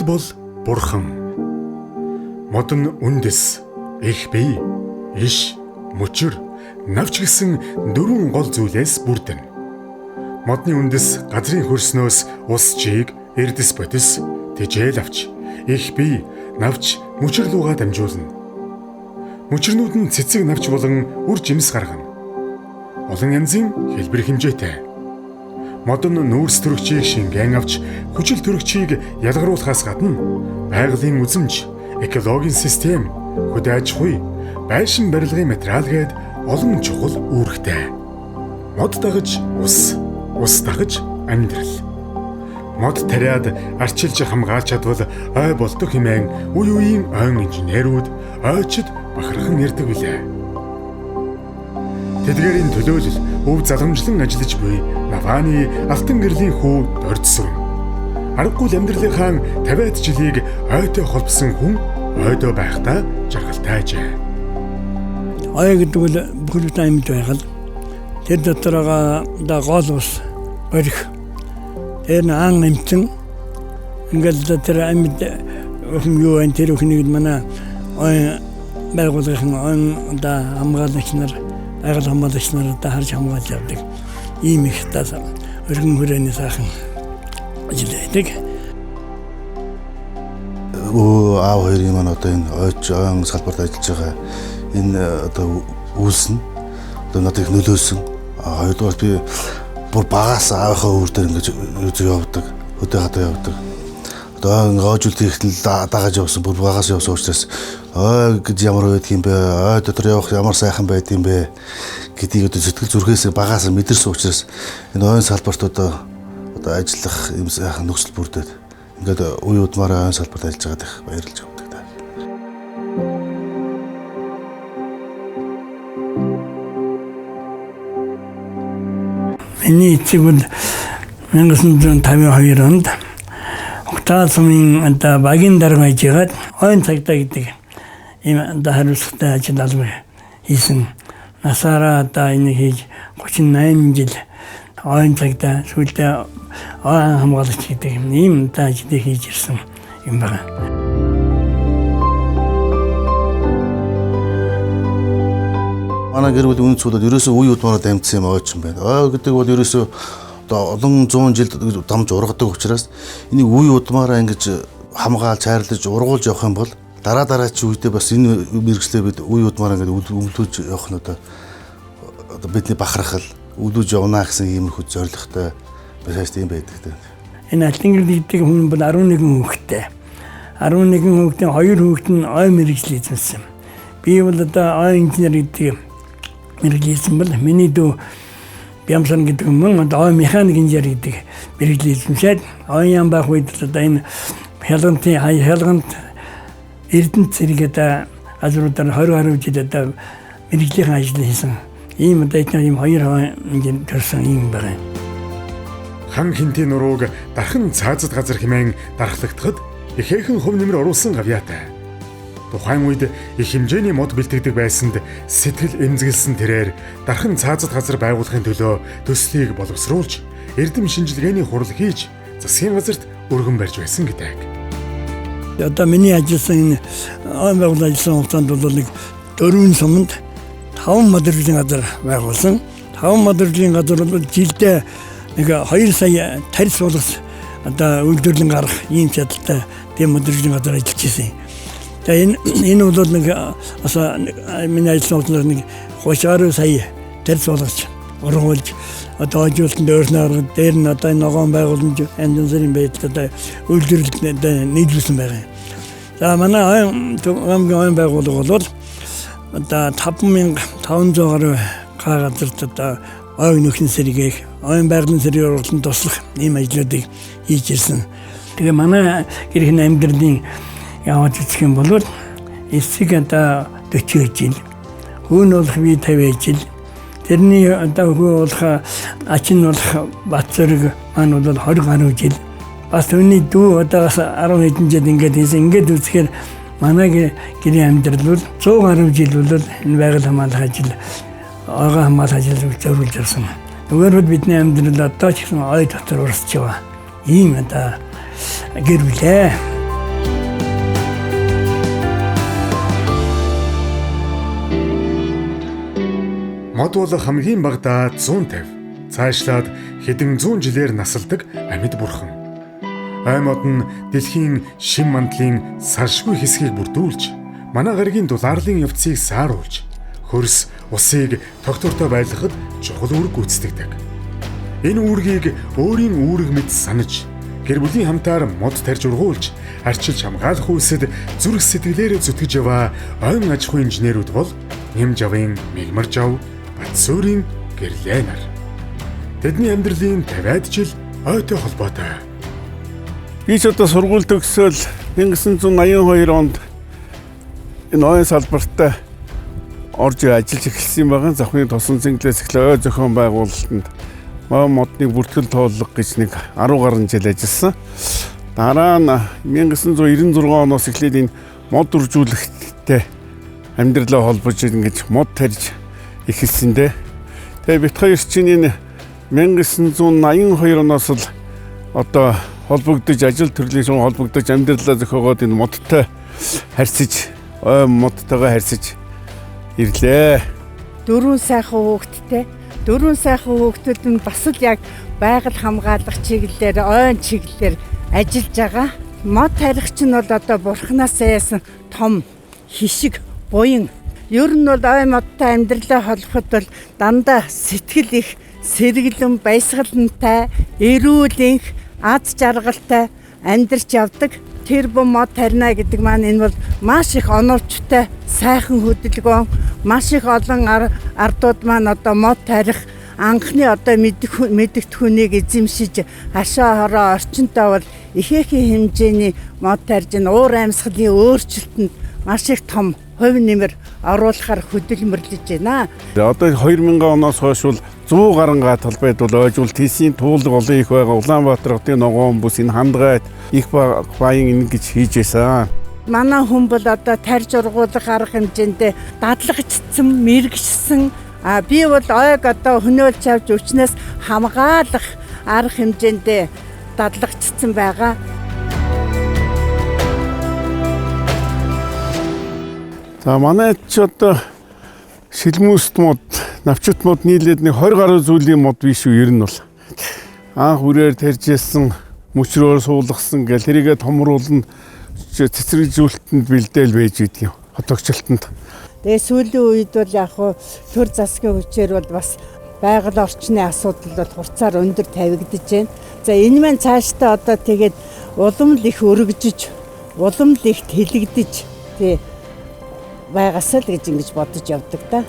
бол Бурхан. Мод нь үндэс, их бие, иш, мөчөр, навч гэсэн дөрвөн гол зүйлээс бүрдэнэ. Модны үндэс газрын хөрснөөс ус чийг, эрдэс бодис, тэжээл авч, их бие, навч, мөчөр лугаа дамжуулна. Мөчрнүүд нь цэцэг навч болон үр жимс гаргана. Олон янзын хэлбэр хэмжээтэй. Мод нь нүүрс төрөгчийг шингэн авч хүчил төрөгчийг ялгаруулахаас гадна байгалийн үзэмж, экологийн систем, хөдөө аж ахуй, байшин барилгын материал гээд олон чухал үүрэгтэй. Мод дагаж ус дагаж амьдрал. Мод тариад арчилж хамгаалж чадвал ой болдог хэмээн үе үеийн ойн инженерүүд ойчид бахархан ярьдаг билээ. Тэдгээрийн төлөөлөл өв заламжлан ажиллаж буй Наваны алтан гэрлийн хүү дордсон. Аргагүй амьдралынхаа 50-аад жилийг ойтой холбосон хүн ойдоо байхдаа жаргалтайжээ. Ой гэдэг бол бүхэл бүтэн амьд байхад тэр дотороо гол ус өрх тэр ан эмчэн ингээл тэр амьд өхөн юу энэ тэр өхнийг манай ой байгууллагын ой хамгаалагч нар агал хамгаалагч нар харж хамгаалж явдаг. Ийм их тас өргөн хүрээний сайхан ажилладаг. Аав хоёрын маань одоо энэ ойн салбарт ажиллаж байгаа энэ одоо үйлс нь одоо надад их нөлөөсөн. Хоёрдугаар би бүр багаас аавынхаа өөр дээр ингэж явдаг, хөдөө хадаа явдаг. Одоо гоожулт ихтэл дагаж явсан, бүр багаас явсан учраас ой гэж ямар байдаг юм бэ? Ой дотор явах ямар сайхан байд юм бэ? Гэдгийг одоо сэтгэл зүрхээс багаас мэдэрсэн учраас энэ ойн салбарт одоо ажиллах юм сайхан нөхцөл бүрдээд ингээд үе удмаараа ойн салбарт ажиллаж байгаад их баярлж явдаг та. Миний эцэг бол 1952 онд Октаа сумын багийн дарга хийгээд ойн цагдаа гэдэг ийм хариуцлагатай ажил албаг хийсэн. Насаараа энэ хийж 38 жил ойн цагдаа сүүлдээ ойн хамгаалагч гэдэг ийм ажлыг хийж ирсэн юм байна. Манай гэр бүлийн үнэт зүйлүүд ерөөсөө үе удмаараа дамжсан юм ойч юм байна. Ой гэдэг бол ерөөсөө одоо олон зуун жил дамж ургадаг учраас энийг үе удмаараа ингэж хамгаалж хайрлаж ургуулж явах юм бол дараа чи үедээ бас энэ мэргэжлээ бид үе удмаараа ингэж өмлөж явах нь одоо бидний бахархал өлөж явна гэсэн иймэрхүү зорилготой бас тийм байдаг. Энэ алтан гэдэг хүн бол 11 хүүхэдтэй. 11 хүүхдийн 2 хүүхэд нь ой мэргэжил эзэмсэн. Би бол одоо ой инженер гэдэг мэргэжил эзэмсэн бол миний дүү Бямсан гэдэг хүн ой механик инженер гэдэг мэргэжил эзэмшээд ойн байх үед одоо энэ хялгант Эрдэнэт зэрэгэд азруудаар 20 жил одоо мэргэжлийн ажил хийсэн. Ийм одоо ийм хоёр инженер төрсэн юм байна. Хан хинтийн нурууг дархан цаазад газар хэмээн дархлагдахад ихээхэн хөв нэмэр оруулсан гавьяатай. Тухайн үед их хэмжээний мод бэлтгэдэг байсанд сэтгэл эмзэглсэн тэрээр дархан цаазад газар байгуулахын төлөө төслийг боловсруулж эрдэм шинжилгээний хурал хийж засгийн газарт өргөн барьж байсан гэдэг. Одоо миний ажилласан энэ ойн байгууллагын ажилласан хугацаанд бол нэг 4 суманд 5 модерлийн газар байгуулсан. 5 модерлийн газар бол жилдээ нэг 2 сая тарис болгос одоо үйлдвэрлэн гарах ийм чадaltaй тийм модерлийн газар ажиллаж ирсэн. Тэгээ энэ бол нэг миний ажилласан хугацаанд нэг 30 сая тарис болгож ургуулж одоо ажилтнанд өөрнөр дээр нь одоо ногоон байгууламж янзын байдлаар үйлдвэрлэлд нийлүүлсэн байгаа. За манай ойн байгууллага бол одоо 5500 гаруй газарт одоо ойн нөхөн сэргээх, ойн байгалийн сэргийг ургалан туслах ийм ажлуудыг хийж ирсэн. Тэгээ манай гэрхэн амьдралын явж үзэх юм бол эсэг одоо 40 жил, хүү нь болох би 50 жил. Тэрний одоо хүү болох ач нь болох бат зэрэг маань бол 20 гаруй жил. Бас түүний дүү одоо 10 хэдэн жил ингээд хийсэн. Ингээд үзэхээр манай гэрийн амьдрал бол 100 гаруй жил бол энэ байгаль хамгаалах ажил, ойгоо хамгаалах ажил зориулж явсан. Нөгөө бидний амьдрал одоо ч гэсэн ой дотор урсч байгаа. Ийм одоо гэр бүлээ. Мод бол хамгийн багадаа 150. Цаашлаад хэдэн зуун жилээр насалдаг амьд бурхан. Ой мод нь дэлхийн шин мандлын салшгүй хэсгийг бүрдүүлж, манай гаригийн дулаарлын явцыг сааруулж, хөрс усыг тогтвортой байлгахад чухал үүрэг гүйцэтгэдэг. Энэ үүргийг өөрийн үүрэг мэд санаж, гэр бүлийн хамтаар мод тарьж ургуулж, арчилж хамгаалах үйлсэд зүрх сэтгэлээр зүтгэж яваа ойн аж ахуйн инженерүүд бол Нэмжавын Мигмаржав, Батсүрийн Гэрлэнар. Тэдний амьдралын 50-аад жил ойтой холбоотой. Би ч одоо сургууль төгсөөл 1982 онд энэ ойн салбартаа орж ажиллаж эхэлсэн байгаа. Завхны тосон цэнгэлээс эхлээ ой зохион байгуулалтанд модны бүртгэл тооллого гэж нэг 10 гаруй жил ажилласан. Дараа нь 1996 оноос эхлээд энэ мод үржүүлэхтэй амьдралаа холбож ингэж мод тарьж эхэлсэндээ. Тэгээ бит хоёр чинь энэ 1982 оноос л одоо холбогдож ажил төрлийн шугам холбогдож амьдралаа зохиогоод энэ модтой харьцаж модтойгоо харьцаж ирлээ. Дөрвөн сайхан хүүхдүүд нь бас л яг байгаль хамгаалах чиглэлээр ойн чиглэлээр ажиллаж байгаа. Мод тарих чинь бол одоо бурхнаас яасан том хишиг буян. Ер нь бол ой модтой амьдралаа холбоход бол дандаа сэтгэл их сэргэлэн баясгалантай, эрүүл энх, аз жаргалтай амьдарч явдаг. Тэр бом мод тарина гэдэг маань энэ бол маш их оновчтой, сайхан хөдөлгөөн, маш их олон ардууд маань одоо мод тарих анхны одоо мэдэгдэхүүнийг эзэмшиж хашаа хороо орчинтой бол ихээхэн хэмжээний мод тарьж уур амьсгалын өөрчлөлтөнд маш их том хувь нэмэр оруулахаар хөдөлмөрлөж байна. Одоо 2000 оноос хойш бол 100 гаруй талбайд бол ойжуул тийсийн туулга олон их байгаа. Улаанбаатар хотын ногоон бүс энэ хандгайд их баян ингэж хийж байсан. Манай хүн бол одоо тарьж ургуулах арга хэмжээндээ дадлагчсан, мэрэгшсэн. Би бол ойг одоо хөнөөлж авч өвчнөөс хамгаалах арга хэмжээндээ дадлагчсан байгаа. За манай ч одоо шилмүст мод, навчит мод нийлээд нэг 20 гаруй зүйлийн мод биш үү ер нь бол. Анх үрээр тарьжсэн, мөчрөөр суулгасан гэл тэрийгэ томруулна цэцэрлэгжүүлэлтэнд бэлдээл байж идэг юм. Хотогчлолтод. Тэгээ сүүлийн үед бол яг хуу төр засгийн хүчээр бол бас байгаль орчны асуудал бол хурцаар өндөр тавигдаж байна. За энэ маань цаашдаа одоо тэгээд улам л их өргөжж, улам л их тэлэгдэж тий байгаасаа л гэж ингэж бодож явдаг да.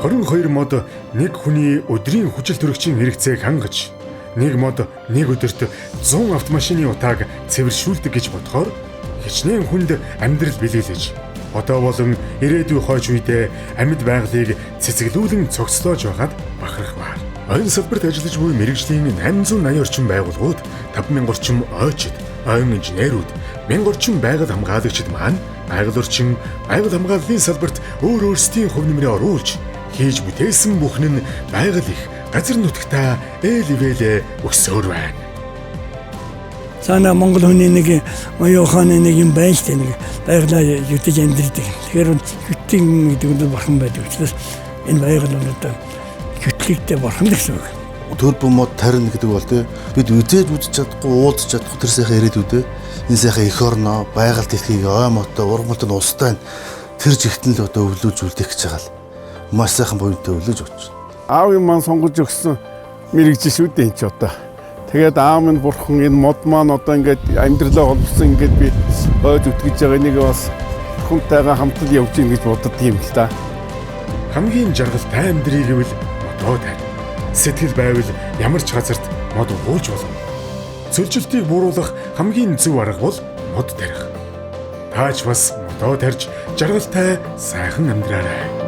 22 мод нэг хүний өдрийн хүчил төрөгчийн хэрэгцээг хангаж, нэг мод нэг өдөрт 100 автомашины утааг цэвэршүүлдэг гэж бодохоор хичнээн хүнд амьдрал бэлгэлж, одоо болон ирээдүйн хойч үедээ амьд байгалыг цэцгэлүүлэн цогцлоож байгаад бахарх байна. Ойн салбарт ажиллаж буй мэрэгжлийн 880 орчим байгууллагууд, 5000 орчим ойчид, ойн инженерүүд, 1000 орчим байгаль хамгаалагчид маань байгаль орчин, байгаль хамгааллын салбарт өөрсдийн хувь нэмрээ оруулж хийж бүтээсэн бүхэн нь байгаль их газар нутагтаа ээлвэлээ өсөөр байна. Цаана Монгол хүний нэг оюу ухааны нэг юм байна шүү дээ. Нэг байгалаа юутаж амьдэрдэг. Тэгэхээр хютийн гэдэг нь бурхан байдаг. Учраас энэ байгаль нь одоо хютлэгтэй бурхан гэсэн үг. Төр бом мод тарина гэдэг бол тий бид үзээд үзэж чадахгүй, уулзаж чадахгүй тэр сайхан ирээдүйдээ энэ сайхан эх орноо, байгаль дэлхийг ой модтой, ургамалтай нь устай тэр жигтэн л одоо өвлөж үлдэх гэж байгаа л маш сайхан буянтай өвлөж өгч. Аав юм маань сонгож өгсөн мэрэгжил шүү дээ энэ ч одоо. Тэгээд аав минь бурхан энэ мод маань одоо ингээд амьдралаа холбосон ингээд би ойд үтгэж байгаа энийг бас хүнтэйгээ хамтд явж ийн гэж бодод юм л та. Хамгийн жаргалтай амьдрыг гэвэл модоо тарь. Сэтгэл байвал ямар ч газарт мод ууж болно. Цөлжилтийг бууруулах хамгийн зөв арга бол мод тарих. Тааж бас модоо тарьж жаргалтай сайхан амьдраарай.